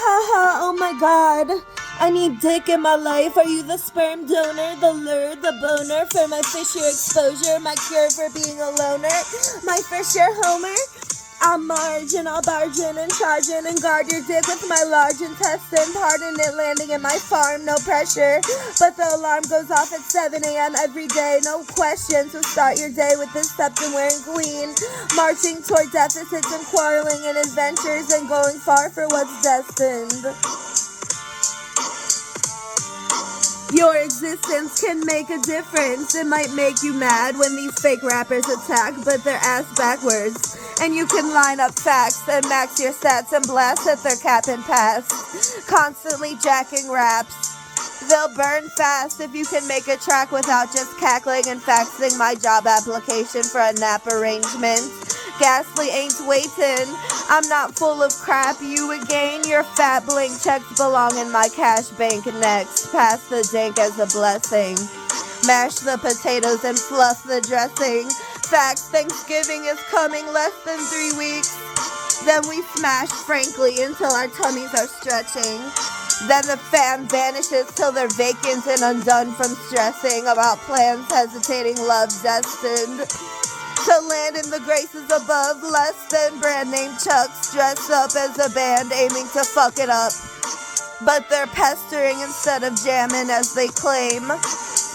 Hahaha, oh my god. I need dick in my life. Are you the sperm donor, the lure, the boner for my fissure exposure, my cure for being a loner, my fissure homer? I'm Marge and I'll barge in and charge in and guard your dick with my large intestine. Pardon it landing in my farm, no pressure. But the alarm goes off at 7 a.m. every day, no question. So start your day with this septum wearing queen, marching toward deficits and quarreling and adventures and going far for what's destined. Your existence can make a difference. It might make you mad when these fake rappers attack, but they're ass backwards. And you can line up facts and max your stats and blast at their cappin pass. Constantly jacking raps. They'll burn fast if you can make a track without just cackling and faxing my job application for a nap arrangement. Ghastly ain't waitin. I'm not full of crap you again. Your fat blank checks belong in my cash bank next. Pass the dank as a blessing. Mash the potatoes and fluff the dressing. Facts, Thanksgiving is coming less than 3 weeks. Then we smash frankly until our tummies are stretching. Then the fan vanishes till they're vacant and undone from stressing about plans, hesitating, love destined to land in the graces above, less than brand name chucks, dressed up as a band aiming to fuck it up. But they're pestering instead of jamming as they claim.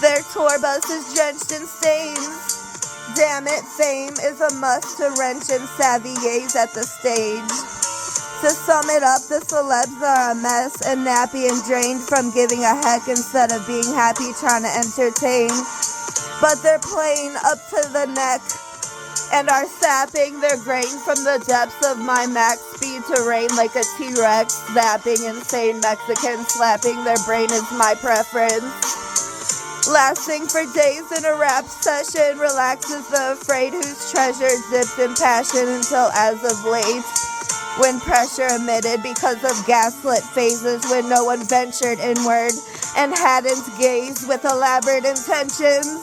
Their tour bus is drenched in stains. Damn it, fame is a must to wrench and savvy gaze at the stage. To sum it up, the celebs are a mess and nappy and drained from giving a heck instead of being happy trying to entertain. But they're playing up to the neck and are sapping their grain from the depths of my max speed terrain like a T-Rex, zapping insane Mexicans, slapping their brain is my preference. Lasting for days in a rap session, relaxes the afraid whose treasure dipped in passion until as of late, when pressure emitted because of gaslit phases when no one ventured inward and hadn't gazed with elaborate intentions.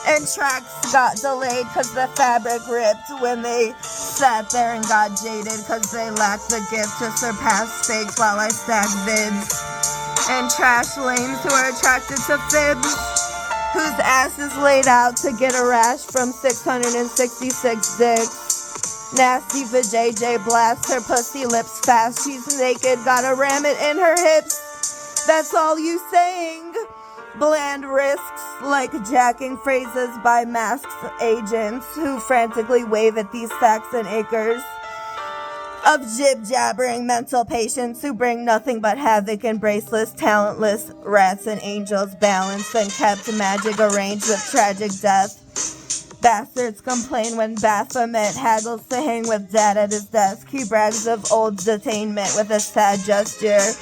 And tracks got delayed cause the fabric ripped when they sat there and got jaded cause they lacked the gift to surpass fakes while I stack vids. And trash lames who are attracted to fibs, whose ass is laid out to get a rash from 666 dicks. Nasty vajayjay blasts her pussy lips fast. She's naked, gotta ram it in her hips. That's all you saying. Bland risks like jacking phrases by masked agents who frantically wave at these sacks and acres of jib-jabbering mental patients who bring nothing but havoc and braceless, talentless rats and angels balanced and kept magic arranged with tragic death. Bastards complain when Baphomet haggles to hang with dad at his desk. He brags of old detainment with a sad gesture.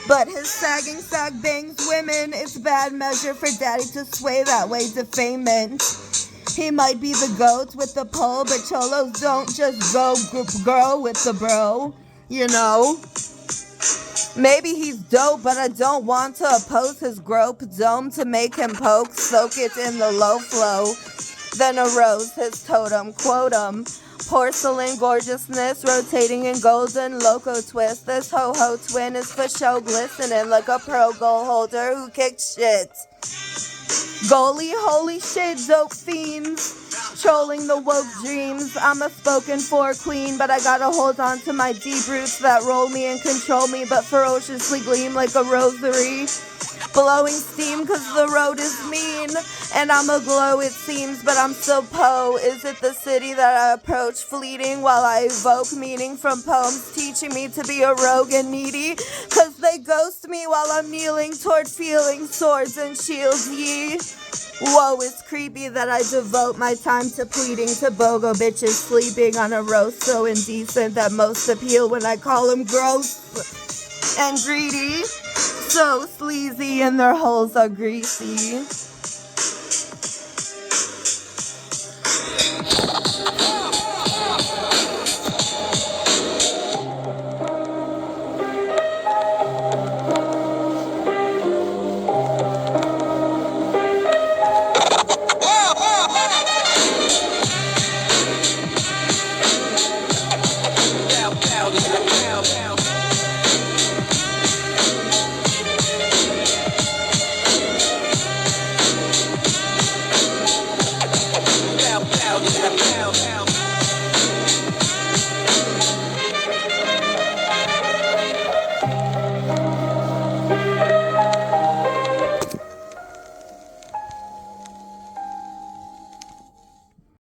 But his sagging sack bangs women. It's bad measure for daddy to sway that way, defamement. He might be the goat with the pole, but cholos don't just go girl with the bro, you know. Maybe he's dope, but I don't want to oppose his grope dome to make him poke, soak it in the low flow, then arose his totem, quote him. Porcelain gorgeousness, rotating in golden loco twist. This ho-ho twin is for show, glistening like a pro goal holder who kicked shit. Goalie, holy shit, dope fiends, trolling the woke dreams. I'm a spoken for queen, but I gotta hold on to my deep roots that roll me and control me, but ferociously gleam like a rosary. Blowing steam cause the road is mean, and I'm a glow it seems, but I'm still Poe. Is it the city that I approach fleeting while I evoke meaning from poems teaching me to be a rogue and needy? Cause they ghost me while I'm kneeling toward feeling swords and shields ye. Whoa, it's creepy that I devote my time to pleading to bogo bitches sleeping on a roast so indecent that most appeal when I call them gross and greedy. So sleazy and their holes are greasy.